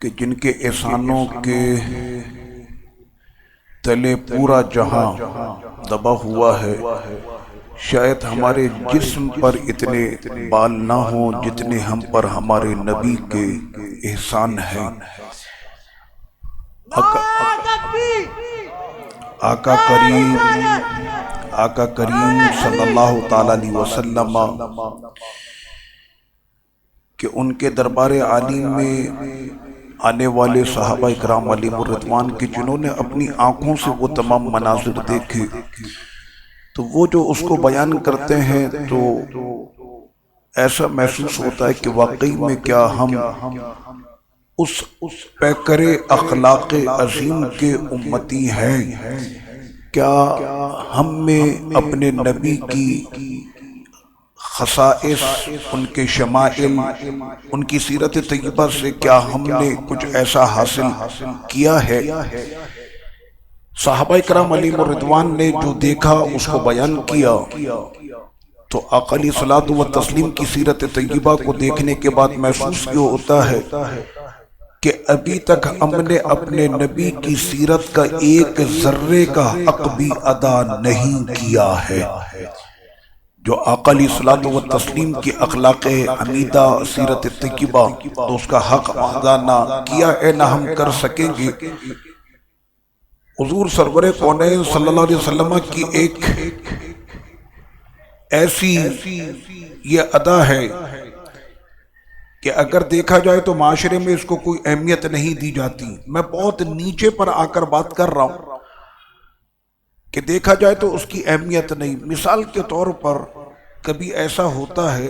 کہ جن کے احسانوں کے تلے پورا جہاں دبا ہوا ہے، شاید ہمارے جسم پر اتنے بال نہ ہوں جتنے ہم پر ہمارے نبی کے احسان ہیں۔ آقا کریم صلی اللہ تعالی علیہ وسلم کہ ان کے دربار عالی میں آنے والے صحابہ اکرام علیہم الرضوان کے جنہوں نے اپنی آنکھوں سے وہ تمام مناظر دیکھے، تو وہ جو اس کو بیان کرتے ہیں تو ایسا محسوس ہوتا ہے کہ واقعی میں کیا ہم اس پیکر اخلاق عظیم کے امتی ہیں؟ کیا ہم میں اپنے نبی کی خصائص، ان کے شمائل، ان کی سیرت طیبہ سے کیا ہم نے کچھ ایسا حاصل کیا ہے؟ صحابہ کرام علیہم الرضوان نے جو دیکھا اس کو بیان کیا، تو آقا علیہ الصلوۃ والتسلیم کی سیرت طیبہ کو دیکھنے کے بعد محسوس یہ ہوتا ہے کہ ابھی تک ہم نے اپنے نبی کی سیرت کا ایک ذرے کا حق بھی ادا نہیں کیا ہے۔ جو آقا علیہ الصلوۃ والتسلیم کی اخلاق حمیدہ سیرت طیبہ، تو اس کا حق ادا نہ کیا ہے، نہ ہم کر سکیں گے۔ حضور سرور کونین صلی اللہ علیہ وسلم کی ایک ایسی یہ ادا ہے کہ اگر دیکھا جائے تو معاشرے میں اس کو کوئی اہمیت نہیں دی جاتی۔ میں بہت نیچے پر آ کر بات کر رہا ہوں کہ دیکھا جائے تو اس کی اہمیت نہیں۔ مثال کے طور پر کبھی ایسا ہوتا ہے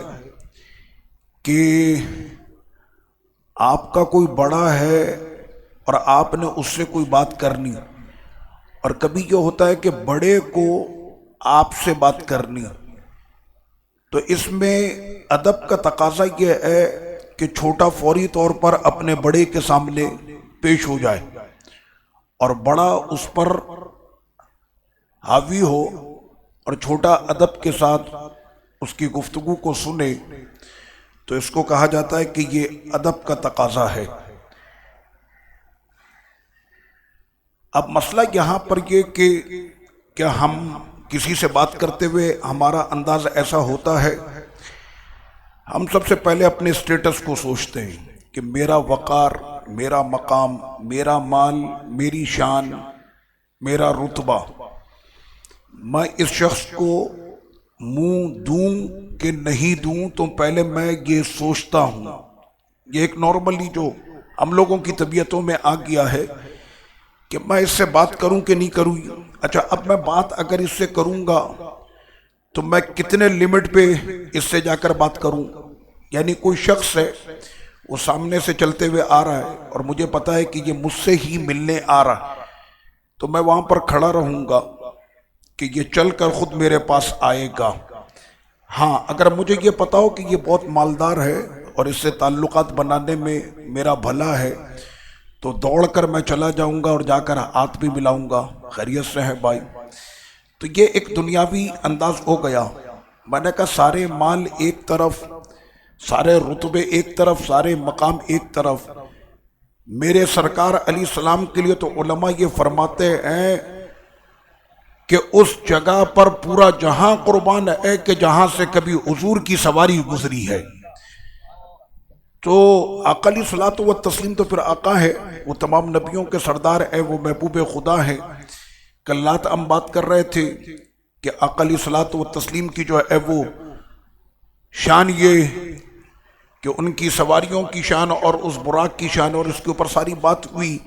کہ آپ کا کوئی بڑا ہے اور آپ نے اس سے کوئی بات کرنی، اور کبھی یہ ہوتا ہے کہ بڑے کو آپ سے بات کرنی، تو اس میں ادب کا تقاضا یہ ہے کہ چھوٹا فوری طور پر اپنے بڑے کے سامنے پیش ہو جائے اور بڑا اس پر حاوی ہو، اور چھوٹا ادب کے ساتھ اس کی گفتگو کو سنے، تو اس کو کہا جاتا ہے کہ یہ ادب کا تقاضا ہے۔ اب مسئلہ یہاں پر یہ کہ کیا ہم کسی سے بات کرتے ہوئے ہمارا انداز ایسا ہوتا ہے؟ ہم سب سے پہلے اپنے سٹیٹس کو سوچتے ہیں کہ میرا وقار، میرا مقام، میرا مال، میری شان، میرا رتبہ، میں اس شخص کو منہ دوں کہ نہیں دوں، تو پہلے میں یہ سوچتا ہوں۔ یہ ایک نارملی جو ہم لوگوں کی طبیعتوں میں آ گیا ہے کہ میں اس سے بات کروں کہ نہیں کروں۔ اچھا، اب میں بات اگر اس سے کروں گا تو میں کتنے لیمٹ پہ اس سے جا کر بات کروں؟ یعنی کوئی شخص ہے، وہ سامنے سے چلتے ہوئے آ رہا ہے اور مجھے پتا ہے کہ یہ مجھ سے ہی ملنے آ رہا ہے، تو میں وہاں پر کھڑا رہوں گا کہ یہ چل کر خود میرے پاس آئے گا۔ ہاں، اگر مجھے یہ پتا ہو کہ یہ بہت مالدار ہے اور اس سے تعلقات بنانے میں میرا بھلا ہے، تو دوڑ کر میں چلا جاؤں گا اور جا کر ہاتھ بھی ملاؤں گا، خیریت سے ہے بھائی۔ تو یہ ایک دنیاوی انداز ہو گیا۔ میں نے کہا سارے مال ایک طرف، سارے رتبے ایک طرف، سارے مقام ایک طرف، میرے سرکار علیہ السلام کے لیے تو علماء یہ فرماتے ہیں کہ اس جگہ پر پورا جہاں قربان ہے کہ جہاں سے کبھی حضور کی سواری گزری ہے۔ تو آقا علیہ الصلوۃ والتسلیم تو پھر آقا ہے، وہ تمام نبیوں کے سردار ہے، وہ محبوب خدا ہے۔ کل رات ہم بات کر رہے تھے کہ آقا علیہ الصلوۃ والتسلیم کی جو ہے وہ شان یہ کہ ان کی سواریوں کی شان اور اس براق کی شان، اور اس کے اوپر ساری بات ہوئی۔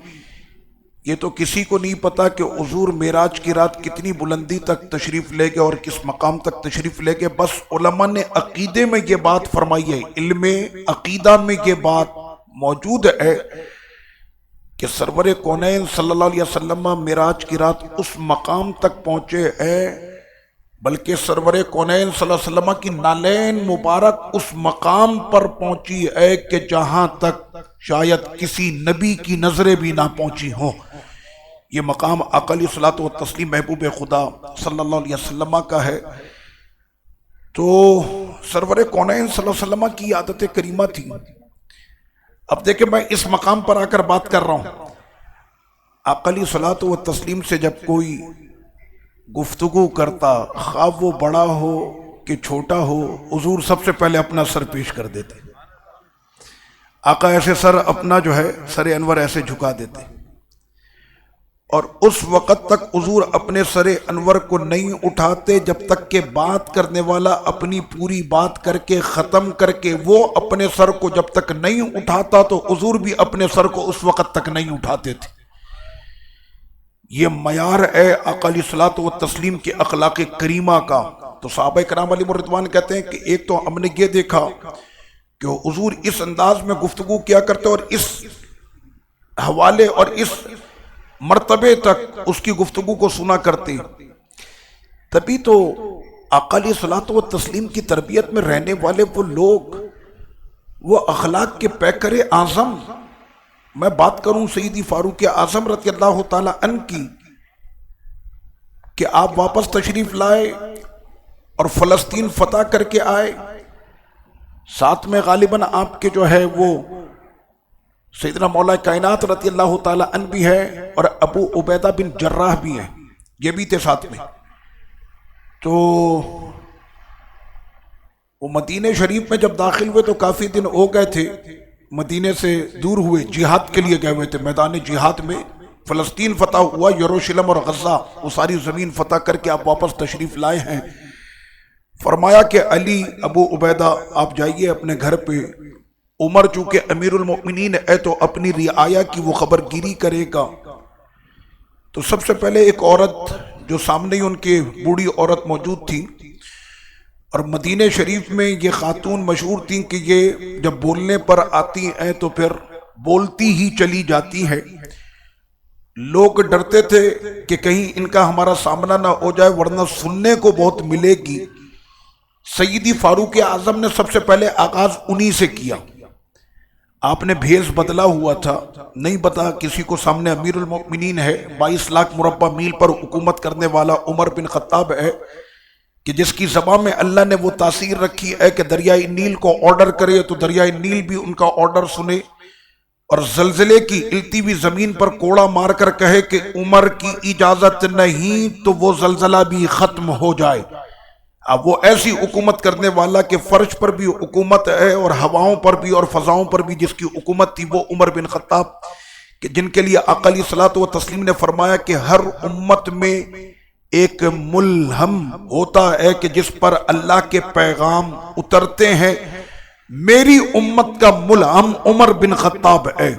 یہ تو کسی کو نہیں پتا کہ حضور معراج کی رات کتنی بلندی تک تشریف لے گئے اور کس مقام تک تشریف لے گئے، بس علماء نے عقیدے میں یہ بات فرمائی ہے، علم عقیدہ میں یہ بات موجود ہے کہ سرور کونین صلی اللہ علیہ وسلم معراج کی رات اس مقام تک پہنچے ہیں، بلکہ سرور کونین صلی اللہ علیہ وسلم کی نالین مبارک اس مقام پر پہنچی ہے کہ جہاں تک شاید کسی نبی کی نظریں بھی نہ پہنچی ہوں۔ یہ مقام آقا علیہ الصلوۃ والتسلیم محبوب خدا صلی اللہ علیہ وسلم کا ہے۔ تو سرور کونین صلی اللہ علیہ وسلم کی عادت کریمہ تھی، اب دیکھیں میں اس مقام پر آ کر بات کر رہا ہوں، آقا علیہ الصلوۃ والتسلیم سے جب کوئی گفتگو کرتا، خواہ وہ بڑا ہو کہ چھوٹا ہو، حضور سب سے پہلے اپنا سر پیش کر دیتے۔ آقا ایسے سر اپنا جو ہے سر انور ایسے جھکا دیتے، اور اس وقت تک حضور اپنے سر انور کو نہیں اٹھاتے جب تک کہ بات کرنے والا اپنی پوری بات کر کے ختم کر کے وہ اپنے سر کو جب تک نہیں اٹھاتا تو حضور بھی اپنے سر کو اس وقت تک نہیں اٹھاتے تھے۔ یہ معیار ہے آقا علیہ الصلوۃ والتسلیم کے اخلاق کریمہ کا۔ تو صحابہ کرام علیہم الرضوان کہتے ہیں کہ ایک تو ہم نے یہ دیکھا کہ حضور اس انداز میں گفتگو کیا کرتے اور اس حوالے اور اس مرتبے تک اس کی گفتگو کو سنا کرتے، تبھی تو آقا علیہ الصلوۃ والتسلیم کی تربیت میں رہنے والے وہ لوگ، وہ اخلاق کے پیکر اعظم، میں بات کروں سیدی فاروق اعظم رضی اللہ تعالی عنہ کی، کہ آپ واپس تشریف لائے اور فلسطین فتح کر کے آئے، ساتھ میں غالباً آپ کے جو ہے وہ سیدنا مولا کائنات رضی اللہ تعالی عنہ بھی ہے اور ابو عبیدہ بن جراح بھی ہیں، یہ بھی تھے ساتھ میں۔ تو وہ مدینہ شریف میں جب داخل ہوئے تو کافی دن ہو گئے تھے، مدینے سے دور ہوئے، جہاد کے لیے گئے ہوئے تھے، میدان جہاد میں فلسطین فتح ہوا، یروشلم اور غزہ وہ ساری زمین فتح کر کے آپ واپس تشریف لائے ہیں۔ فرمایا کہ علی، ابو عبیدہ آپ جائیے اپنے گھر پہ، عمر چونکہ امیر المؤمنین ہے تو اپنی رعایا کی وہ خبر گیری کرے گا۔ تو سب سے پہلے ایک عورت جو سامنے ہی ان کے بوڑھی عورت موجود تھی، اور مدینہ شریف میں یہ خاتون مشہور تھیں کہ یہ جب بولنے پر آتی ہیں تو پھر بولتی ہی چلی جاتی ہے۔ لوگ ڈرتے تھے کہ کہیں ان کا ہمارا سامنا نہ ہو جائے ورنہ سننے کو بہت ملے گی۔ سیدی فاروق اعظم نے سب سے پہلے آغاز انہی سے کیا۔ آپ نے بھیس بدلا ہوا تھا، نہیں بتا کسی کو سامنے امیر المؤمنین ہے، 22 لاکھ مربع میل پر حکومت کرنے والا عمر بن خطاب ہے، کہ جس کی زبان میں اللہ نے وہ تاثیر رکھی ہے کہ دریائے نیل کو آرڈر کرے تو دریائے نیل بھی ان کا آرڈر سنے، اور زلزلے کی التی ہوئی زمین پر کوڑا مار کر کہے کہ عمر کی اجازت نہیں تو وہ زلزلہ بھی ختم ہو جائے۔ اب وہ ایسی حکومت کرنے والا کہ فرش پر بھی حکومت ہے اور ہواؤں پر بھی اور فضاؤں پر بھی جس کی حکومت تھی، وہ عمر بن خطاب، کہ جن کے لیے آقا علیہ الصلوۃ والتسلیم نے فرمایا کہ ہر امت میں ایک ملہم ہوتا ہے کہ جس پر اللہ کے پیغام اترتے ہیں، میری امت کا ملہم عمر بن خطاب ہے۔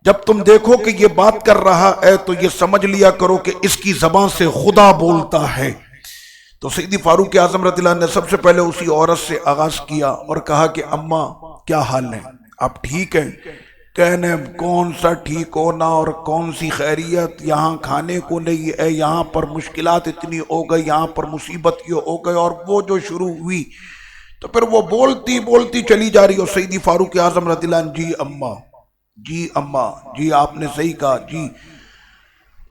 جب تم دیکھو کہ یہ بات کر رہا ہے تو یہ سمجھ لیا کرو کہ اس کی زبان سے خدا بولتا ہے۔ تو سیدی فاروق اعظم رضی اللہ عنہ نے سب سے پہلے اسی عورت سے آغاز کیا اور کہا کہ اماں کیا حال ہے، آپ ٹھیک ہیں؟ کہنے کون سا ٹھیک ہونا اور کون سی خیریت، یہاں کھانے کو نہیں ہے، یہاں پر مشکلات اتنی ہو گئی، یہاں پر مصیبت یہ ہو گئی، اور وہ جو شروع ہوئی تو پھر وہ بولتی بولتی چلی جا رہی۔ اور سیدی فاروق اعظم رضی اللہ عنہ، جی اماں، جی اماں، جی آپ نے صحیح کہا، جی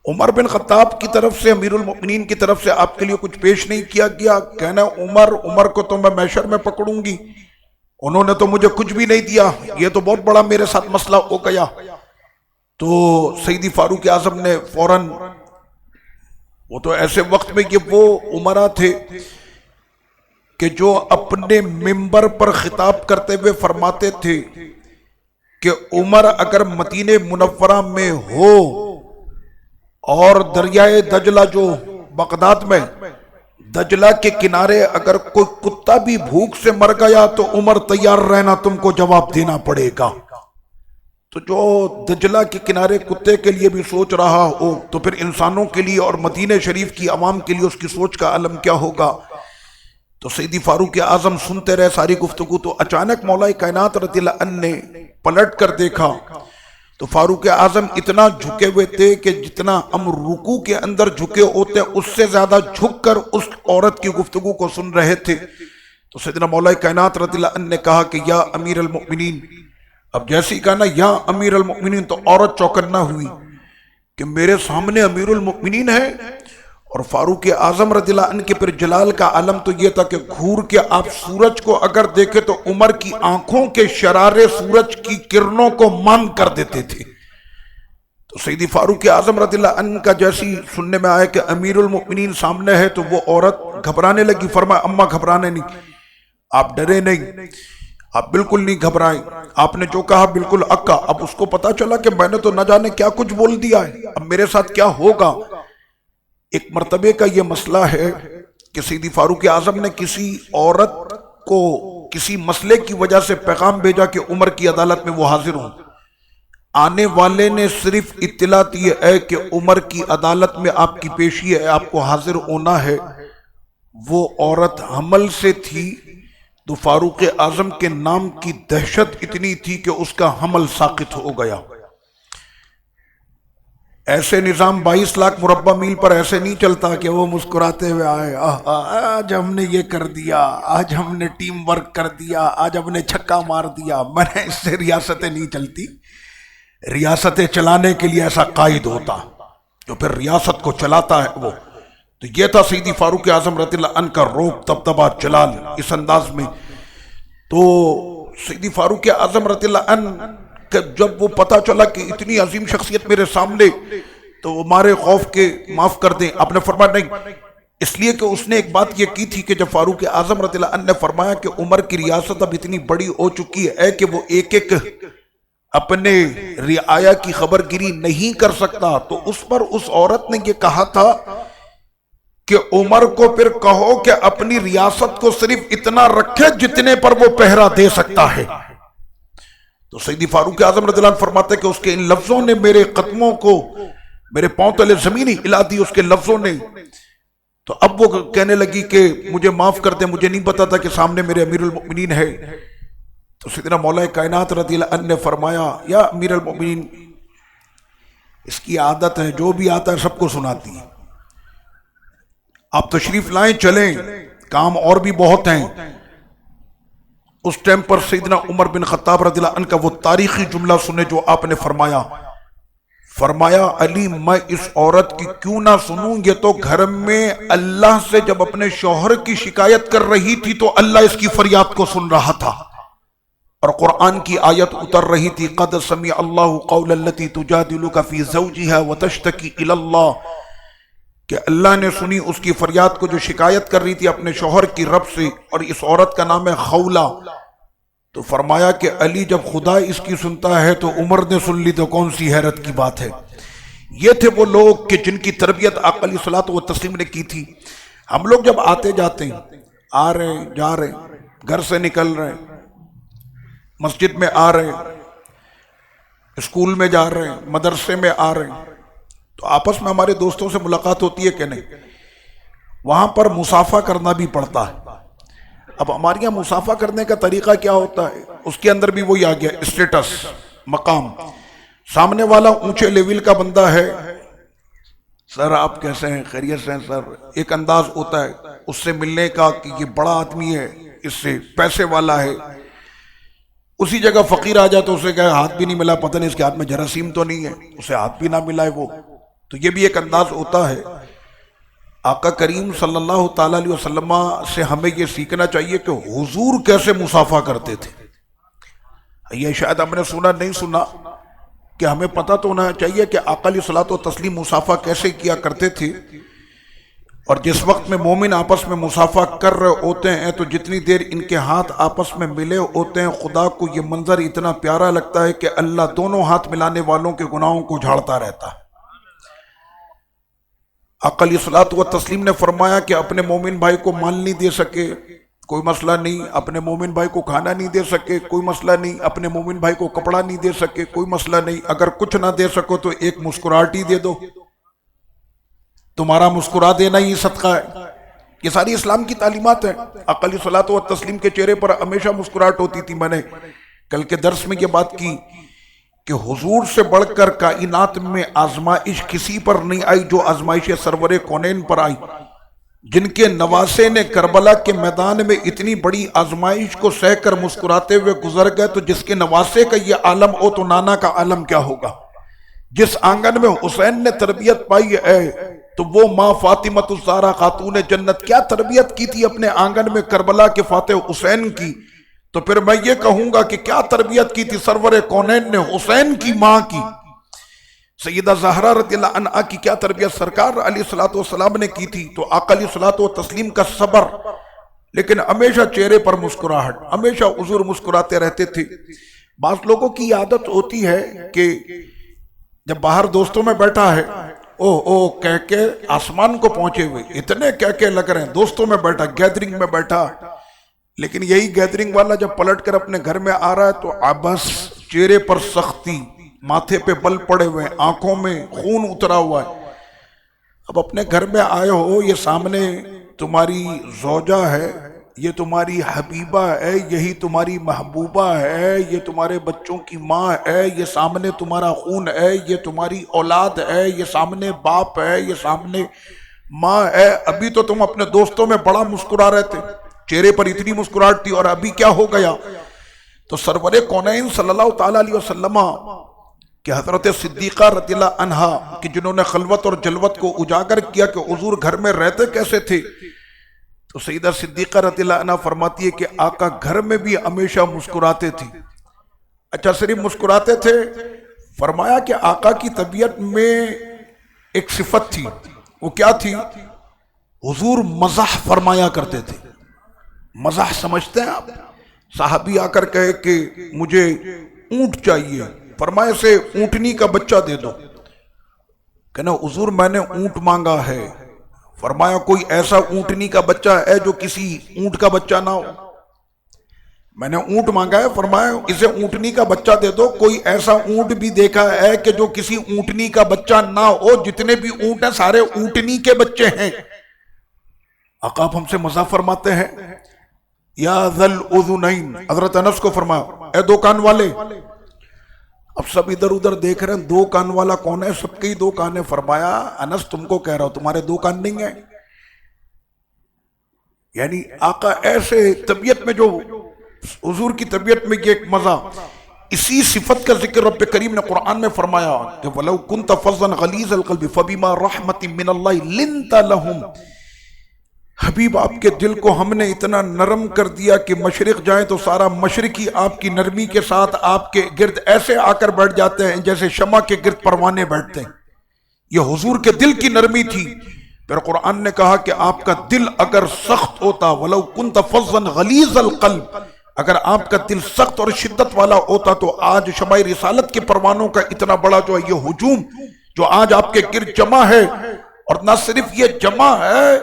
عمر بن خطاب کی طرف سے، امیر المؤمنین کی طرف سے آپ کے لیے کچھ پیش نہیں کیا گیا؟ کہنا عمر کو تو میں محشر میں پکڑوں گی، انہوں نے تو مجھے کچھ بھی نہیں دیا، یہ تو بہت بڑا میرے ساتھ مسئلہ ہو گیا۔ تو سیدی فاروق اعظم نے فوراً، وہ تو ایسے وقت میں کہ وہ عمرہ تھے کہ جو اپنے منبر پر خطاب کرتے ہوئے فرماتے تھے کہ عمر اگر مدینہ منورہ میں ہو اور دریائے دجلہ جو بغداد میں دجلہ کے کنارے اگر کوئی کتا بھی بھوک سے مر گیا تو عمر تیار رہنا، تم کو جواب دینا پڑے گا۔ تو جو دجلہ کے کنارے کتے کے لیے بھی سوچ رہا ہو تو پھر انسانوں کے لیے اور مدینہ شریف کی عوام کے لیے اس کی سوچ کا عالم کیا ہوگا۔ تو سیدی فاروق اعظم سنتے رہے ساری گفتگو، تو اچانک مولا کائنات رضی اللہ عنہ نے پلٹ کر دیکھا تو فاروق اعظم اتنا جھکے ہوئے تھے کہ جتنا ہم رکوع کے اندر جھکے ہوتے اس سے زیادہ جھک کر اس عورت کی گفتگو کو سن رہے تھے۔ تو سیدنا مولا کائنات رضی اللہ عنہ نے کہا کہ یا امیر المؤمنین، اب جیسے ہی کہا نا یا امیر المؤمنین تو عورت چوکنا ہوئی کہ میرے سامنے امیر المؤمنین ہے اور فاروق اعظم رضی اللہ عنہ کے پھر جلال کا عالم تو یہ تھا کہ گھور کے آپ سورج کو اگر دیکھے تو عمر کی آنکھوں کے شرارے سورج کی کرنوں کو مان کر دیتے تھے. تو سیدی فاروق اعظم رضی اللہ عنہ کا جیسی سننے میں آیا کہ امیر المؤمنین سامنے ہے تو وہ عورت گھبرانے لگی. فرمایا اماں گھبرانے نہیں، آپ ڈرے نہیں، آپ بالکل نہیں گھبرائیں، آپ نے جو کہا بالکل اکا. اب اس کو پتا چلا کہ میں نے تو نہ جانے کیا کچھ بول دیا ہے، اب میرے ساتھ کیا ہوگا. ایک مرتبے کا یہ مسئلہ ہے کہ سیدی فاروق اعظم نے کسی عورت کو کسی مسئلے کی وجہ سے پیغام بھیجا کہ عمر کی عدالت میں وہ حاضر ہوں. آنے والے نے صرف اطلاع دی ہے کہ عمر کی عدالت میں آپ کی پیشی ہے، آپ کو حاضر ہونا ہے. وہ عورت حمل سے تھی تو فاروق اعظم کے نام کی دہشت اتنی تھی کہ اس کا حمل ساقط ہو گیا. ایسے نظام 22 لاکھ مربع میل پر ایسے نہیں چلتا کہ وہ مسکراتے ہوئے آئے آج ہم نے یہ کر دیا، آج ہم نے ٹیم ورک کر دیا، آج ہم نے چھکا مار دیا. میں نے اس سے ریاستیں نہیں چلتی. ریاستیں چلانے کے لیے ایسا قائد ہوتا جو پھر ریاست کو چلاتا ہے وہ. تو یہ تھا سیدی فاروق اعظم رضی اللہ عنہ کا روب تبدبہ جلال اس انداز میں. تو سیدی فاروق اعظم رضی اللہ عنہ کہ جب وہ پتا چلا کہ اتنی عظیم شخصیت میرے سامنے، تو وہ مارے خوف کے معاف کر دیں. آپ نے فرمایا نہیں، اس لیے کہ اس نے ایک بات یہ کی تھی کہ جب فاروق اعظم رضی اللہ عنہ نے فرمایا کہ عمر کی ریاست اب اتنی بڑی ہو چکی ہے کہ وہ ایک ایک اپنے رعایا کی خبر گیری نہیں کر سکتا، تو اس پر اس عورت نے یہ کہا تھا کہ عمر کو پھر کہو کہ اپنی ریاست کو صرف اتنا رکھے جتنے پر وہ پہرا دے سکتا ہے. تو سیدی فاروق اعظم رضی اللہ عنہ فرماتے ہیں کہ اس کے ان لفظوں نے میرے قدموں کو میرے پاؤں تلے زمین ہی ہلا دی اس کے لفظوں نے. تو اب وہ کہنے لگی کہ مجھے معاف کر دیں، مجھے نہیں پتا تھا کہ سامنے میرے امیر المؤمنین ہے. تو سیدنا مولا کائنات رضی اللہ عنہ نے فرمایا یا امیر المؤمنین، اس کی عادت ہے جو بھی آتا ہے سب کو سناتی ہے، آپ تشریف لائیں چلیں، کام اور بھی بہت ہیں. اس ٹائم پر سیدنا عمر بن خطاب رضی اللہ عنہ کا وہ تاریخی جملہ سنے جو آپ نے فرمایا علی میں اس عورت کی کیوں نہ سنوں، یہ تو گھر میں اللہ سے جب اپنے شوہر کی شکایت کر رہی تھی تو اللہ اس کی فریاد کو سن رہا تھا، اور قرآن کی آیت اتر رہی تھی قد سمع اللہ قول التی تجادلک فی زوجها وتشتکی الی اللہ، کہ اللہ نے سنی اس کی فریاد کو جو شکایت کر رہی تھی اپنے شوہر کی رب سے، اور اس عورت کا نام ہے خولہ. تو فرمایا کہ علی جب خدا اس کی سنتا ہے تو عمر نے سن لی تو کون سی حیرت کی بات ہے. یہ تھے وہ لوگ کہ جن کی تربیت آقا علیہ الصلوۃ والتسلیم نے کی تھی. ہم لوگ جب آتے جاتے ہیں، آ رہے ہیں جا رہے ہیں، گھر سے نکل رہے ہیں، مسجد میں آ رہے ہیں، اسکول میں جا رہے ہیں، مدرسے میں آ رہے ہیں، تو آپس میں ہمارے دوستوں سے ملاقات ہوتی ہے کہ نہیں؟ وہاں پر مصافحہ کرنا بھی پڑتا ہے. اب ہمارے یہاں مصافحہ کرنے کا طریقہ کیا ہوتا ہے؟ اس کے اندر بھی وہی آ گیا اسٹیٹس، مقام. سامنے والا اونچے لیول کا بندہ ہے، سر آپ کیسے ہیں، خیریت سے ہیں سر، ایک انداز ہوتا ہے اس سے ملنے کا کہ یہ بڑا آدمی ہے، اس سے پیسے والا ہے. اسی جگہ فقیر آ جائے تو اسے کہے ہاتھ بھی نہیں ملا، پتہ نہیں اس کے ہاتھ میں جراثیم تو نہیں ہے، اسے ہاتھ بھی نہ ملائے وہ. تو یہ بھی ایک انداز ہوتا ہے. آقا کریم صلی اللہ تعالیٰ علیہ وسلم سے ہمیں یہ سیکھنا چاہیے کہ حضور کیسے مصافحہ کرتے تھے. یہ شاید ہم نے سنا نہیں سنا کہ ہمیں پتہ تو ہونا چاہیے کہ آقا علیہ الصلوۃ والتسلیم مصافحہ کیسے کیا کرتے تھے. اور جس وقت میں مومن آپس میں مصافحہ کر رہے ہوتے ہیں تو جتنی دیر ان کے ہاتھ آپس میں ملے ہوتے ہیں، خدا کو یہ منظر اتنا پیارا لگتا ہے کہ اللہ دونوں ہاتھ ملانے والوں کے گناہوں کو جھاڑتا رہتا ہے. آقا علیہ الصلوۃ والتسلیم نے فرمایا کہ اپنے مومن بھائی کو مال نہیں دے سکے کوئی مسئلہ نہیں، اپنے مومن بھائی کو کھانا نہیں دے سکے کوئی مسئلہ نہیں، اپنے مومن بھائی کو کپڑا نہیں دے سکے کوئی مسئلہ نہیں، اگر کچھ نہ دے سکو تو ایک مسکراہٹ ہی دے دو، تمہارا مسکرا دینا ہی صدقہ ہے. یہ ساری اسلام کی تعلیمات ہیں. آقا علیہ الصلوۃ والتسلیم کے چہرے پر ہمیشہ مسکراہٹ ہوتی تھی. میں نے کل کے درس میں یہ بات کی کہ حضور سے بڑھ کر کائنات میں آزمائش کسی پر نہیں آئی جو آزمائش سرور کونین پر آئی. جن کے نواسے نے کربلا کے میدان میں اتنی بڑی آزمائش کو سہ کر مسکراتے ہوئے گزر گئے، تو جس کے نواسے کا یہ عالم ہو تو نانا کا عالم کیا ہوگا. جس آنگن میں حسین نے تربیت پائی ہے، تو وہ ماں فاطمۃ الزہرا خاتون جنت کیا تربیت کی تھی اپنے آنگن میں کربلا کے فاتح حسین کی، تو پھر میں یہ کہوں گا کہ کیا تربیت کی تھی سرور کونین نے حسین کی ماں کی، سیدہ زہرا رضی اللہ عنہا کی کیا تربیت سرکار علیہ الصلوۃ والسلام نے کی تھی۔ تو آقا علیہ الصلوۃ والتسلیم کا صبر، لیکن ہمیشہ چہرے پر مسکراہٹ، ہمیشہ حضور مسکراتے رہتے تھے۔ بعض لوگوں کی عادت ہوتی ہے کہ جب باہر دوستوں میں بیٹھا ہے او او کہہ کے آسمان کو پہنچے ہوئے، اتنے کہہ لگ رہے ہیں، دوستوں میں بیٹھا، گیدرنگ میں بیٹھا، لیکن یہی گیدرنگ والا جب پلٹ کر اپنے گھر میں آ رہا ہے تو عبث، چہرے پر سختی، ماتھے پہ بل پڑے ہوئے، آنکھوں میں خون اترا ہوا ہے۔ اب اپنے گھر میں آئے ہو، یہ سامنے تمہاری زوجہ ہے، یہ تمہاری حبیبہ ہے، یہی تمہاری محبوبہ ہے، یہ تمہارے بچوں کی ماں ہے، یہ سامنے تمہارا خون ہے، یہ تمہاری اولاد ہے، یہ سامنے باپ ہے، یہ سامنے ماں ہے۔ ابھی تو تم اپنے دوستوں میں بڑا مسکرا رہے تھے، چہرے پر اتنی مسکراہٹ تھی، اور ابھی کیا ہو گیا؟ تو سرور کونین صلی اللہ تعالیٰ علیہ وسلم کہ حضرت صدیقہ رضی اللہ عنہا کہ جنہوں نے خلوت اور جلوت کو اجاگر کیا کہ حضور گھر میں رہتے کیسے تھے، تو سیدہ صدیقہ رضی اللہ عنہا فرماتی ہے کہ آقا گھر میں بھی ہمیشہ مسکراتے تھے۔ اچھا صرف مسکراتے تھے؟ فرمایا کہ آقا کی طبیعت میں ایک صفت تھی، وہ کیا تھی؟ حضور مزاح فرمایا کرتے تھے۔ مزاح سمجھتے ہیں آپ؟ صحابی آ کر کہے کہ مجھے اونٹ چاہیے، فرمایا سے اونٹنی کا بچہ دے دو، کہنا حضور میں نے اونٹ مانگا ہے، فرمایا کوئی ایسا اونٹنی کا بچہ ہے جو کسی اونٹ کا بچہ نہ ہو؟ میں نے اونٹ مانگا ہے، فرمایا اسے اونٹنی کا بچہ دے دو، کوئی ایسا اونٹ بھی دیکھا ہے کہ جو کسی اونٹنی کا بچہ نہ ہو؟ جتنے بھی اونٹ ہیں سارے اونٹنی کے بچے ہیں۔ آقا آپ ہم سے مزاح فرماتے ہیں، یا ذل اذنین، حضرت انس کو فرمایا اے دو کان والے۔ اب سب ادھر ادھر دیکھ رہے ہیں، دو کان والا کون ہے؟ سب کے ہی دو کان ہیں۔ فرمایا انس تم کو کہہ رہا ہوں، تمہارے دو کان نہیں ہیں؟ یعنی آقا ایسے طبیعت میں، جو حضور کی طبیعت میں یہ ایک مزہ، اسی صفت کا ذکر رب کریم نے قرآن میں فرمایا کہ وَلَوْ كُنْتَ فَظًّا غَلِيظَ الْقَلْبِ فَبِمَا رَحْمَةٍ مِّنَ اللَّهِ لِنْتَ لَهُمْ۔ حبیب آپ کے دل کو ہم نے اتنا نرم کر دیا کہ مشرق جائیں تو سارا مشرقی آپ کی نرمی کے ساتھ آپ کے گرد ایسے آ کر بیٹھ جاتے ہیں جیسے شمع کے گرد پروانے بیٹھتے ہیں۔ یہ حضور کے دل کی نرمی تھی۔ پھر قرآن نے کہا کہ آپ کا دل اگر سخت ہوتا، وَلَوْ كُنْتَ فَظًّا غَلِيظَ الْقَلْبِ، اگر آپ کا دل سخت اور شدت والا ہوتا تو آج شمع رسالت کے پروانوں کا اتنا بڑا جو ہے یہ ہجوم جو آج آپ کے گرد جمع ہے، اور نہ صرف یہ جمع ہے،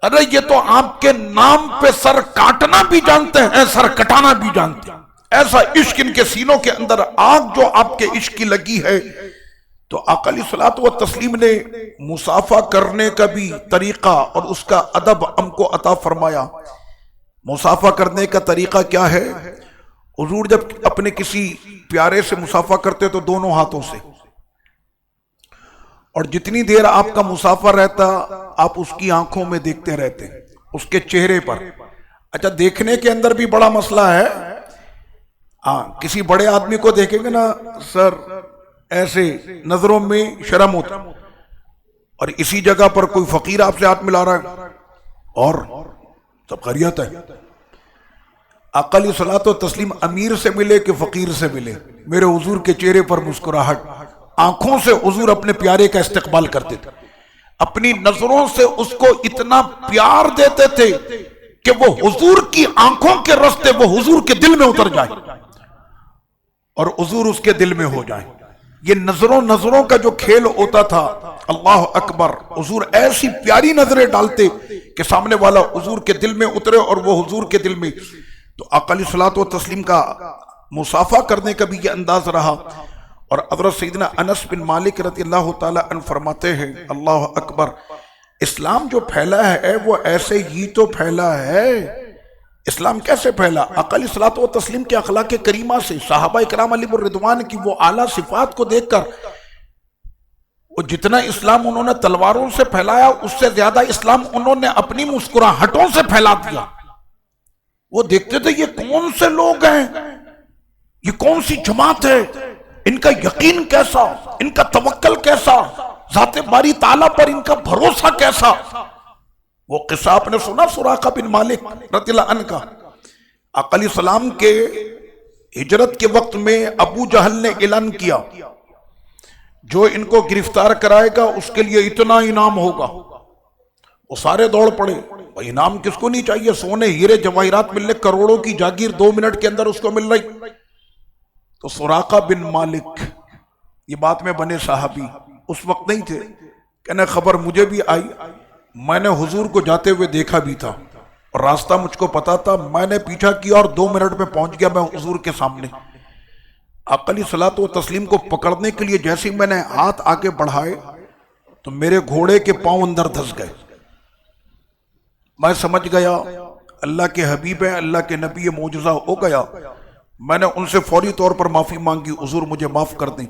ارے یہ تو آپ کے نام پہ سر کاٹنا بھی جانتے ہیں، سر کٹانا بھی جانتے ہیں۔ ایسا عشق ان کے سینوں کے اندر، آگ جو آپ کے عشق کی لگی ہے۔ تو آقا علیہ الصلوۃ والتسلیم نے مصافحہ کرنے کا بھی طریقہ اور اس کا ادب ہم کو عطا فرمایا۔ مصافحہ کرنے کا طریقہ کیا ہے؟ حضور جب اپنے کسی پیارے سے مصافحہ کرتے تو دونوں ہاتھوں سے، اور جتنی دیر آپ کا مصافحہ رہتا آپ اس کی آنکھوں میں دیکھتے رہتے، اس کے چہرے پر۔ اچھا دیکھنے کے اندر بھی بڑا مسئلہ ہے۔ ہاں کسی بڑے آدمی کو دیکھیں گے نا سر ایسے نظروں میں شرم ہوتا، اور اسی جگہ پر کوئی فقیر آپ سے ہاتھ ملا رہا ہے اور سب خیریت ہے۔ آقا علیہ الصلوۃ والتسلیم امیر سے ملے کہ فقیر سے ملے، میرے حضور کے چہرے پر مسکراہٹ، آنکھوں سے حضور اپنے پیارے کا استقبال کرتے تھے، اپنی نظروں سے اس کو اتنا پیار دیتے تھے کہ وہ حضور کی آنکھوں کے راستے وہ حضور کے دل میں اتر جائے اور حضور اس کے دل میں ہو جائے۔ یہ نظروں کا جو کھیل ہوتا تھا، اللہ اکبر، حضور ایسی پیاری نظریں ڈالتے کہ سامنے والا حضور کے دل میں اترے اور وہ حضور کے دل میں۔ تو آقا علیہ الصلوۃ والتسلیم کا مصافحہ کرنے کا بھی یہ انداز رہا۔ اور حضرت سیدنا انس بن مالک رضی اللہ تعالیٰ عنہ فرماتے ہیں، اللہ اکبر، اسلام جو پھیلا ہے وہ ایسے ہی تو پھیلا ہے۔ اسلام کیسے پھیلا؟ آقا علیہ الصلوۃ والتسلیم کے اخلاق کریمہ سے، صحابہ کرام علیہ الرضوان کی وہ اعلیٰ صفات کو دیکھ کر، وہ جتنا اسلام انہوں نے تلواروں سے پھیلایا اس سے زیادہ اسلام انہوں نے اپنی مسکراہٹوں سے پھیلا دیا۔ وہ دیکھتے تھے یہ کون سے لوگ ہیں، یہ کون سی جماعت ہے، ان کا یقین کیسا، ان کا توکل کیسا۔ ذات باری تعالیٰ پر ان کا بھروسہ کیسا. وہ قصہ آپ نے سنا سراقہ بن مالک رضی اللہ عنہ کا. آقا علیہ السلام کے ہجرت کے وقت میں ابو جہل نے اعلان کیا جو ان کو گرفتار کرائے گا اس کے لیے اتنا انعام ہوگا. وہ سارے دوڑ پڑے. بھائی انعام کس کو نہیں چاہیے, سونے ہیرے جواہرات ملنے, کروڑوں کی جاگیر 2 منٹ کے اندر اس کو مل رہی. تو سراقہ بن مالک یہ بات میں بنے صحابی اس وقت نہیں تھے, کہنے خبر مجھے بھی آئی, میں نے حضور کو جاتے ہوئے دیکھا بھی تھا اور راستہ مجھ کو پتا تھا, میں نے پیچھا کیا اور 2 منٹ میں پہنچ گیا میں حضور کے سامنے. آقا علیہ الصلوۃ والتسلیم کو پکڑنے کے لیے جیسے میں نے ہاتھ آگے بڑھائے تو میرے گھوڑے کے پاؤں اندر دھس گئے. میں سمجھ گیا اللہ کے حبیب ہیں, اللہ کے نبی, معجزہ ہو گیا. میں نے ان سے فوری طور پر معافی مانگی, حضور مجھے معاف کر دیں.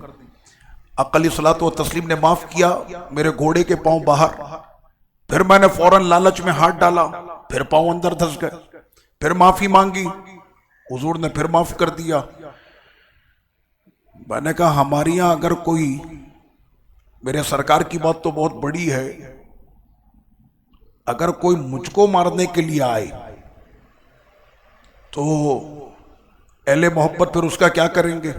آقا علیہ الصلوۃ والتسلیم نے معاف کیا, میرے گھوڑے کے پاؤں باہر. پھر میں نے فوراً لالچ میں ہاتھ ڈالا, پھر پاؤں اندر دھس گئے. پھر معافی مانگی, حضور نے پھر معاف کر دیا. میں نے کہا ہماری یہاں اگر کوئی, میرے سرکار کی بات تو بہت بڑی ہے, اگر کوئی مجھ کو مارنے کے لیے آئے تو اہل محبت پھر اس کا کیا کریں گے؟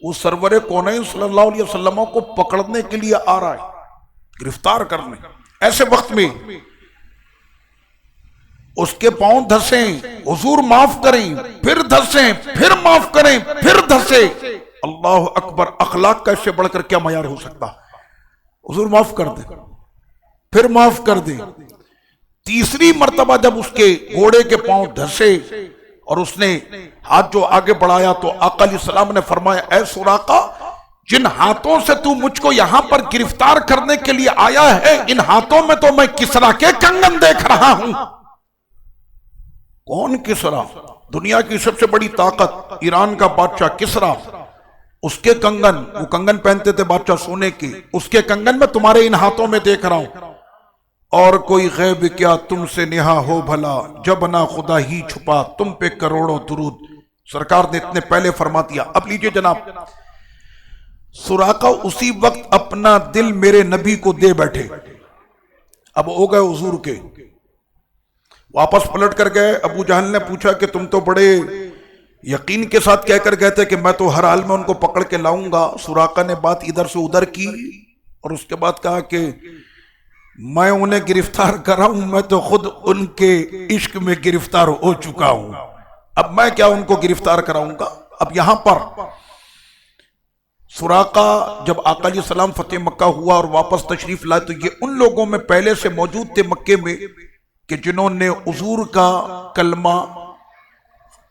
وہ سرور کونین صلی اللہ علیہ وسلم کو پکڑنے کے لیے آ رہا ہے, گرفتار کرنے. ایسے وقت میں اس کے پاؤں دھسیں, حضور معاف کریں, پھر دھسیں, پھر معاف کریں, پھر دھسیں. اللہ اکبر, اخلاق کا اس سے بڑھ کر کیا معیار ہو سکتا. حضور معاف کر دیں, پھر معاف کر دیں. تیسری مرتبہ جب اس کے گھوڑے کے پاؤں دھسے اور اس نے ہاتھ جو آگے بڑھایا تو آقا علیہ السلام نے فرمایا اے سراقہ, جن ہاتھوں سے تو مجھ کو یہاں پر گرفتار کرنے کے لیے آیا ہے ان ہاتھوں میں تو میں کسرا کے کنگن دیکھ رہا ہوں. کون کسرا؟ دنیا کی سب سے بڑی طاقت, ایران کا بادشاہ کسرا. اس کے کنگن, وہ کنگن پہنتے تھے بادشاہ سونے کے, اس کے کنگن میں تمہارے ان ہاتھوں میں دیکھ رہا ہوں. اور کوئی غیب کیا تم سے نہا ہو بھلا, جب نہ خدا ہی چھپا تم پہ کروڑوں درود. سرکار نے اتنے پہلے فرما دیا. اب لیجئے جناب, سراقہ اسی وقت اپنا دل میرے نبی کو دے بیٹھے. اب ہو گئے حضور کے, واپس پلٹ کر گئے. ابو جہل نے پوچھا کہ تم تو بڑے یقین کے ساتھ کہہ کر گئے تھے کہ میں تو ہر حال میں ان کو پکڑ کے لاؤں گا. سراقہ نے بات ادھر سے ادھر کی اور اس کے بعد کہا کہ میں انہیں گرفتار کر رہا ہوں, میں تو خود ان کے عشق میں گرفتار ہو چکا ہوں, اب میں کیا ان کو گرفتار کراؤں گا. اب یہاں پر سراقہ جب آقا علیہ السلام فتح مکہ ہوا اور واپس تشریف لائے تو یہ ان لوگوں میں پہلے سے موجود تھے مکے میں کہ جنہوں نے حضور کا کلمہ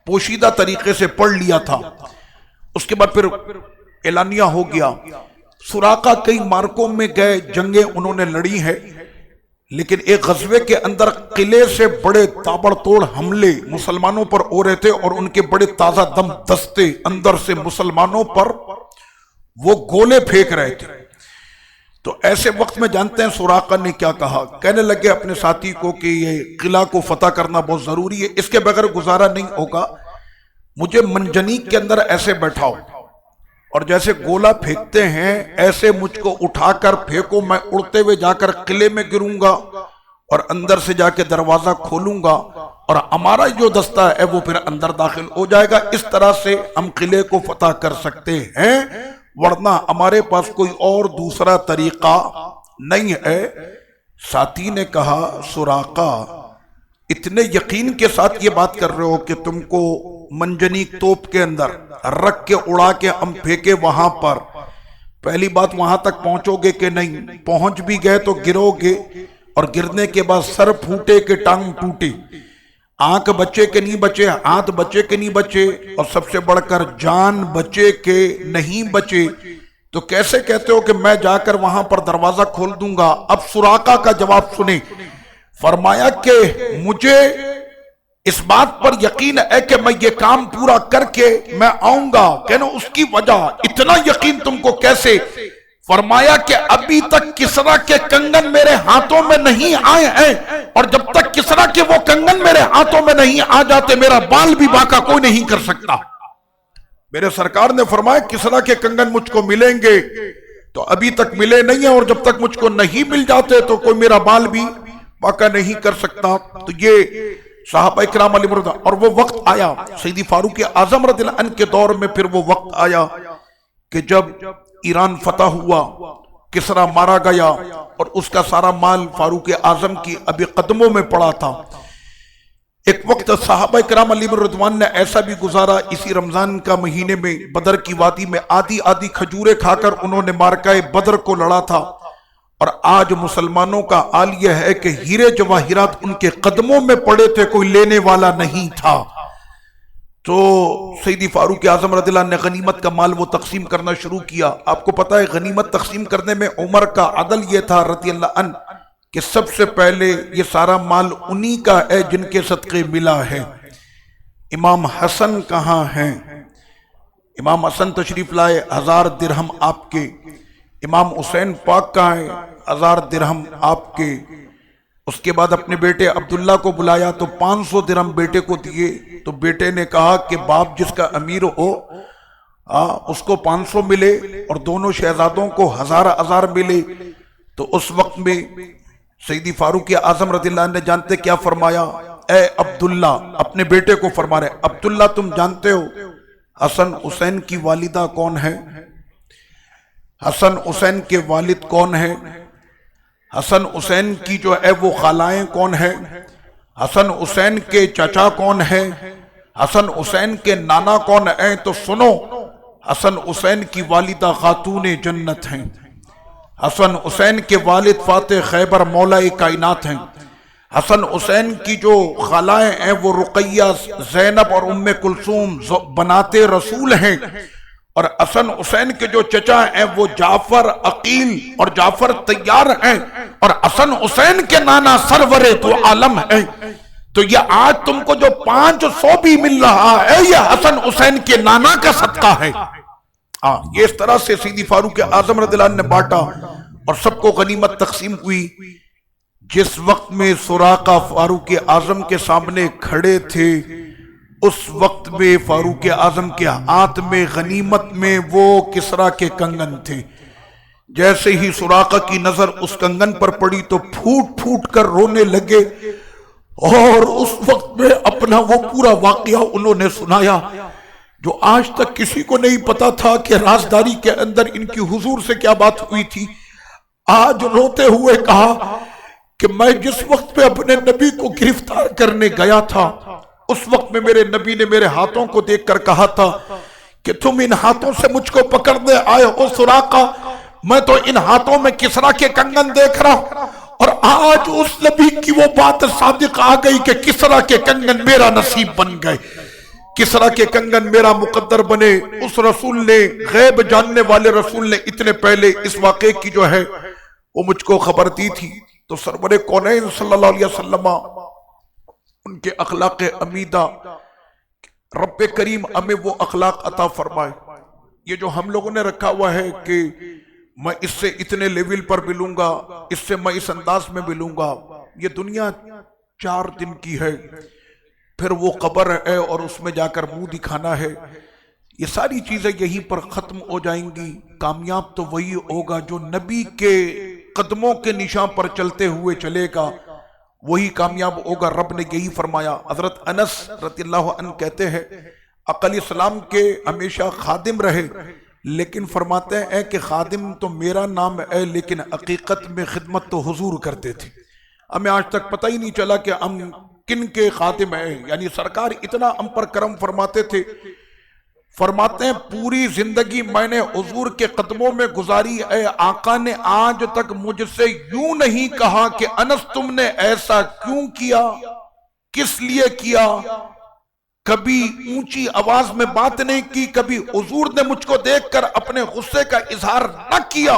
پوشیدہ طریقے سے پڑھ لیا تھا. اس کے بعد پھر اعلانیہ ہو گیا. سراقہ کئی مارکوں میں گئے, جنگیں انہوں نے لڑی ہیں, لیکن ایک غزوے کے اندر قلعے سے بڑے تابڑ توڑ حملے مسلمانوں پر ہو رہے تھے اور ان کے بڑے تازہ دم دستے اندر سے مسلمانوں پر وہ گولے پھینک رہے تھے. تو ایسے وقت میں جانتے ہیں سراقہ نے کیا کہا. کہنے لگے اپنے ساتھی کو کہ یہ قلعہ کو فتح کرنا بہت ضروری ہے, اس کے بغیر گزارا نہیں ہوگا. مجھے منجنیق کے اندر ایسے بیٹھاؤ اور جیسے گولا پھینکتے ہیں ایسے مجھ کو اٹھا کر پھینکو, میں اڑتے ہوئے جا کر قلعے میں گروں گا اور اندر سے جا کے دروازہ کھولوں گا اور ہمارا جو دستہ ہے وہ پھر اندر داخل ہو جائے گا. اس طرح سے ہم قلعے کو فتح کر سکتے ہیں, ورنہ ہمارے پاس کوئی اور دوسرا طریقہ نہیں ہے. ساتھی نے کہا سراقہ اتنے یقین کے ساتھ یہ بات کر رہے ہو کہ تم کو منجنیق توپ کے اندر رکھ کے اڑا کے ہم پھینکے وہاں پر, پہلی بات وہاں تک پہنچو گے کہ نہیں؟ پہنچ بھی گئے تو گرو گے اور گرنے کے بعد سر پھوٹے کے ٹانگ ٹوٹے, آنکھ بچے کے نہیں بچے, ہاتھ بچے کے نہیں بچے اور سب سے بڑھ کر جان بچے کے نہیں بچے. تو کیسے کہتے ہو کہ میں جا کر وہاں پر دروازہ کھول دوں گا؟ اب سراقہ کا جواب سنیں. فرمایا کہ مجھے اس بات پر یقین ہے کہ میں یہ کام پورا کر کے میں آؤں گا. کہنا اس کی وجہ, اتنا یقین تم کو کیسے؟ فرمایا کہ ابھی تک کسرا کے کنگن میرے ہاتھوں میں نہیں آئے ہیں اور جب تک کسرا کے وہ کنگن میرے ہاتھوں میں نہیں آ جاتے میرا بال بھی باقا کوئی نہیں کر سکتا. میرے سرکار نے فرمایا کسرا کے کنگن مجھ کو ملیں گے تو ابھی تک ملے نہیں ہیں، اور جب تک مجھ کو نہیں مل جاتے تو کوئی میرا مال بھی واقع نہیں کر سکتا۔ تو یہ صحابہ کرام علیہ مرضا، اور وہ وقت آیا سیدی فاروق اعظم رضی اللہ عنہ کے دور میں، پھر وہ وقت آیا کہ جب ایران فتح ہوا، کسرا مارا گیا، اور اس کا سارا مال فاروق اعظم کی ابھی قدموں میں پڑا تھا۔ ایک وقت صحابہ کرام علیہ رضوان نے ایسا بھی گزارا، اسی رمضان کا مہینے میں بدر کی وادی میں آدھی کھجوریں کھا کر انہوں نے مارکہ بدر کو لڑا تھا، اور آج مسلمانوں کا حال یہ ہے کہ ہیرے جواہرات ان کے قدموں میں پڑے تھے، کوئی لینے والا نہیں تھا۔ تو سیدی فاروق اعظم رضی اللہ عنہ نے غنیمت کا مال وہ تقسیم کرنا شروع کیا۔ آپ کو پتا ہے غنیمت تقسیم کرنے میں عمر کا عدل یہ تھا رضی اللہ عنہ کہ سب سے پہلے یہ سارا مال انہی کا ہے جن کے صدقے ملا ہے۔ امام حسن کہاں ہیں؟ امام حسن تشریف لائے، 1000 درہم آپ کے۔ امام حسین پاک کہاں ہیں؟ 1000 درہم آپ کے۔ اس کے بعد اپنے بیٹے عبداللہ کو بلایا تو 500 درہم بیٹے کو دیے، تو بیٹے نے کہا کہ باپ جس کا امیر ہو اس کو 500 ملے اور دونوں شہزادوں کو 1000 ملے۔ تو اس وقت میں سیدی فاروق اعظم رضی اللہ عنہ نے جانتے کیا فرمایا؟ اے عبداللہ، اپنے بیٹے کو فرما رہے، عبداللہ تم جانتے ہو حسن حسین کی والدہ کون ہے؟ حسن حسین کے والد کون ہیں؟ حسن حسین کی جو ہے وہ خالائیں کون ہیں؟ حسن حسین کے چچا کون ہیں؟ حسن حسین کے نانا کون ہیں؟ تو سنو، حسن حسین کی والدہ خاتون جنت ہیں۔ حسن حسین کے والد فاتح خیبر مولا کائنات ہیں۔ حسن حسین کی جو خالائیں ہیں وہ رقیہ، زینب اور ام کلثوم بنات رسول ہیں، اور حسن حسین کے جو چچا ہیں وہ جعفر عقیل اور جعفر طیار ہیں، اور حسن حسین کے نانا سرور تو عالم ہیں۔ تو یہ آج تم کو جو 500 بھی مل رہا ہے یہ حسن حسین کے نانا کا صدقہ ہے۔ یہ اس طرح سے سیدی فاروق اعظم رضی اللہ عنہ نے بانٹا اور سب کو غنیمت تقسیم ہوئی۔ جس وقت میں سراقہ فاروق اعظم کے سامنے کھڑے تھے، اس وقت میں فاروق اعظم کے ہاتھ میں غنیمت میں وہ کسرا کے کنگن تھے۔ جیسے ہی سراقہ کی نظر اس کنگن پر پڑی تو پھوٹ پھوٹ کر رونے لگے، اور اس وقت میں اپنا وہ پورا واقعہ انہوں نے سنایا جو آج تک کسی کو نہیں پتا تھا کہ رازداری کے اندر ان کی حضور سے کیا بات ہوئی تھی۔ آج روتے ہوئے کہا کہ میں جس وقت پہ اپنے نبی کو گرفتار کرنے گیا تھا، اس وقت میں میرے نبی نے میرے ہاتھوں کو دیکھ کر کہا تھا کہ تم ان ہاتھوں سے مجھ کو پکڑنے آئے ہو سراقہ، میں تو ان ہاتھوں میں کسرا کے کنگن دیکھ رہا ہوں، اور آج اس نبی کی وہ بات صادق آ گئی کہ کسرا کے کنگن میرا نصیب بن گئے، کسرا کے کنگن میرا مقدر بنے۔ اس رسول نے، غیب جاننے والے رسول نے اتنے پہلے اس واقعے کی جو ہے وہ مجھ کو خبر دی تھی۔ تو سرور کونین صلی اللہ علیہ وسلم، ان کے اخلاق امیدہ، رب کریم ہمیں وہ اخلاق عطا فرمائے۔ یہ جو ہم لوگوں نے رکھا ہوا ہے کہ میں اس سے اتنے لیول پر ملوں گا، اس سے میں اس انداز میں ملوں گا، یہ دنیا 4 دن کی ہے، پھر وہ قبر ہے اور اس میں جا کر منہ دکھانا ہے۔ یہ ساری چیزیں یہیں پر ختم ہو جائیں گی۔ کامیاب تو وہی ہوگا جو نبی کے قدموں کے نشان پر چلتے ہوئے چلے گا، وہی کامیاب ہوگا۔ رب نے یہی فرمایا۔ حضرت انس رضی اللہ عنہ کہتے ہیں آقا علیہ السلام کے ہمیشہ خادم رہے، لیکن فرماتے ہیں کہ خادم تو میرا نام ہے لیکن حقیقت میں خدمت تو حضور کرتے تھے۔ ہمیں آج تک پتہ ہی نہیں چلا کہ ہم کن کے خادم ہیں، یعنی سرکار اتنا ہم پر کرم فرماتے تھے۔ فرماتے ہیں پوری زندگی میں نے حضور کے قدموں میں گزاری ہے، آقا نے آج تک مجھ سے یوں نہیں کہا کہ انس تم نے ایسا کیوں کیا، کس لیے کیا۔ کبھی اونچی آواز میں بات نہیں کی، کبھی حضور نے مجھ کو دیکھ کر اپنے غصے کا اظہار نہ کیا۔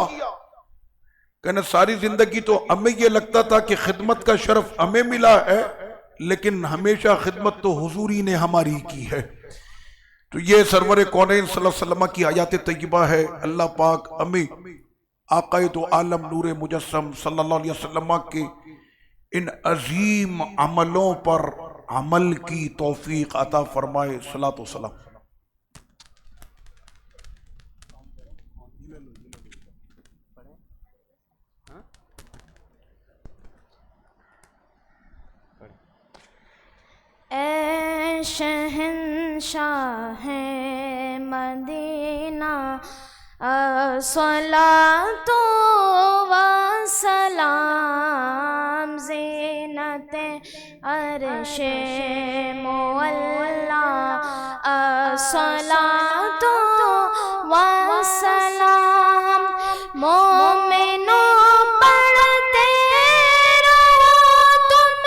کہنا ساری زندگی تو ہمیں یہ لگتا تھا کہ خدمت کا شرف ہمیں ملا ہے، لیکن ہمیشہ خدمت تو حضوری نے ہماری کی ہے۔ تو یہ سرور کونین صلی اللہ علیہ وسلم کی آیات طیبہ ہے۔ اللہ پاک ہمیں آقا دو عالم نور مجسم صلی اللہ علیہ وسلم کے ان عظیم عملوں پر عمل کی توفیق عطا فرمائے۔ صلاۃ و سلام۔ شہنشاہ مدینہ الصلاۃ والسلام زینت عرش مولا الصلاۃ والسلام مومنوں پڑھتے رہو تم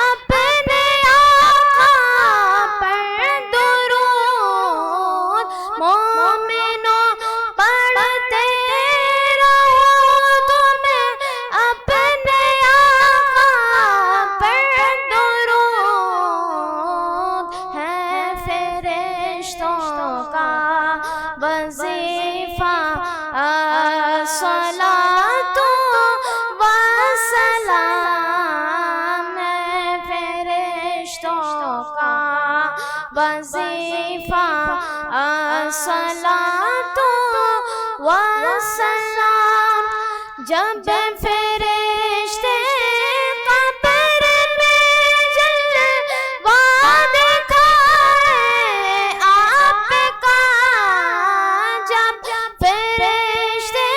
اپنے آقا پر درود مومنوں پڑھتے رہو تم اپنے آقا پر درود ہے فرشتوں کا وظیفہ الصلاۃ والسلام ہے فرشتوں کا وظیفہ الصلاۃ والسلام جب فرشتے قبر میں جلوہ دکھائے آپ کا جب فرشتے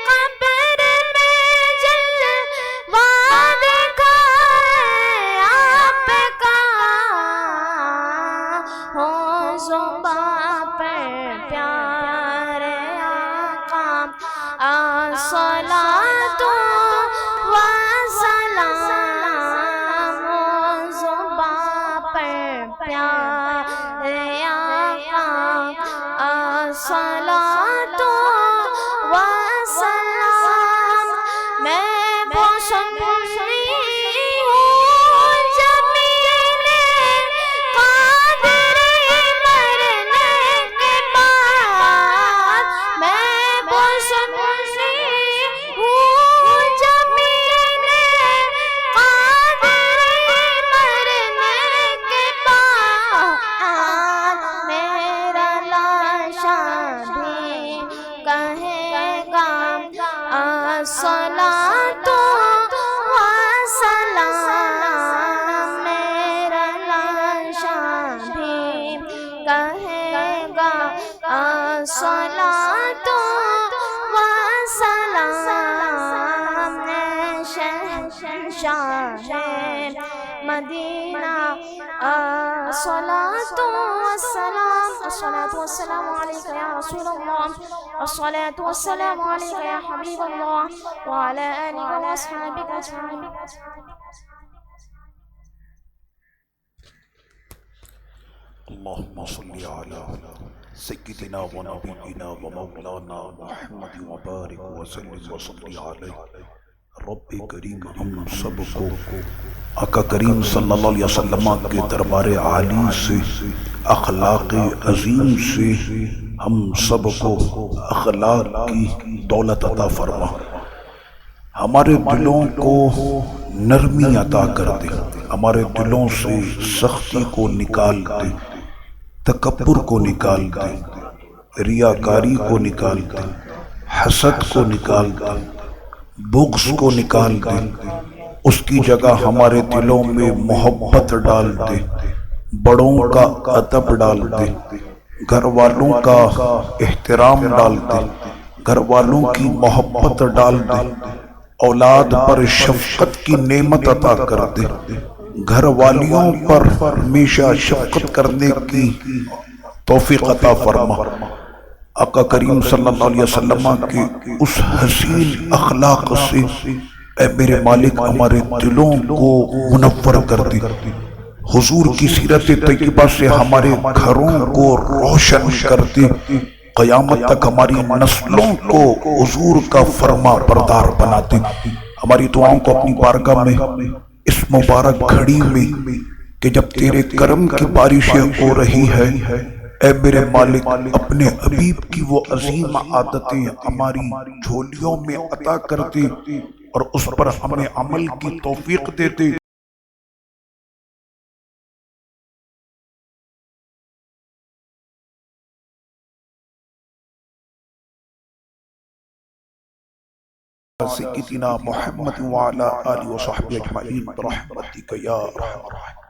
قبر میں جلوہ دکھائے آپ کا ہو زباں پر پیارے آقا الصلاۃ والسلام ہو زباں پر پیارے آقا الصلاۃ والسلام میں وہ سنی ہوں جمیل قادری مرنے کے بعد میں وہ سنی ہوں جمیل قادری مرنے کے بعد میرا لاشا بھی کہے گا الصلاۃ والسلام میرا لاشا بھی کہے گا الصلاۃ والسلام شہنشاہ مدینہ الصلاۃ والسلام الصلاۃ والسلام علیک یا رسول اللہ الصلاۃ والسلام علیک یا حبیب اللہ وعلی آلہ واصحابہ اجمعین اللهم صل على سيدنا ونبينا ومولانا محمد وبارك وسلم وصل عليه رب کریم ہم سب کو آقا کریم صلی اللہ علیہ وسلم کے دربار عالی سے اخلاق عظیم سے ہم سب کو اخلاق کی دولت عطا فرما ہمارے دلوں کو نرمی عطا کر دے ہمارے دلوں سے سختی کو نکال دے تکبر کو نکال دے ریاکاری کو نکال دے حسد کو نکال دے بغض کو نکال دے اس کی جگہ ہمارے دلوں میں محبت ڈال دے بڑوں کا ادب ڈال دے گھر والوں کا احترام ڈال دے گھر والوں کی محبت ڈال دے اولاد پر شفقت کی نعمت عطا کر دے گھر والیوں پر ہمیشہ شفقت کرنے کی توفیق عطا فرما آقا کریم صلی اللہ علیہ وسلم کے اس حسین اخلاق سے اے میرے مالک ہمارے دلوں کو منور کر دے حضور کی سیرت طیبہ سے ہمارے گھروں کو روشن کر دے قیامت تک ہماری نسلوں کو حضور کا فرما بردار بنا دے ہماری دعاؤں کو اپنی بارگاہ میں اس مبارک گھڑی میں کہ جب تیرے کرم کی بارشیں ہو رہی ہے اے میرے مالک اپنے حبیب کی وہ عظیم عادتیں ہماری جھولیوں میں عطا کر دے اور اس پر ہمیں عمل کی توفیق دے دے سیدنا محمد وعلى آلہ وصحبہ اجمعین برحمتک یا ارحم الراحمین.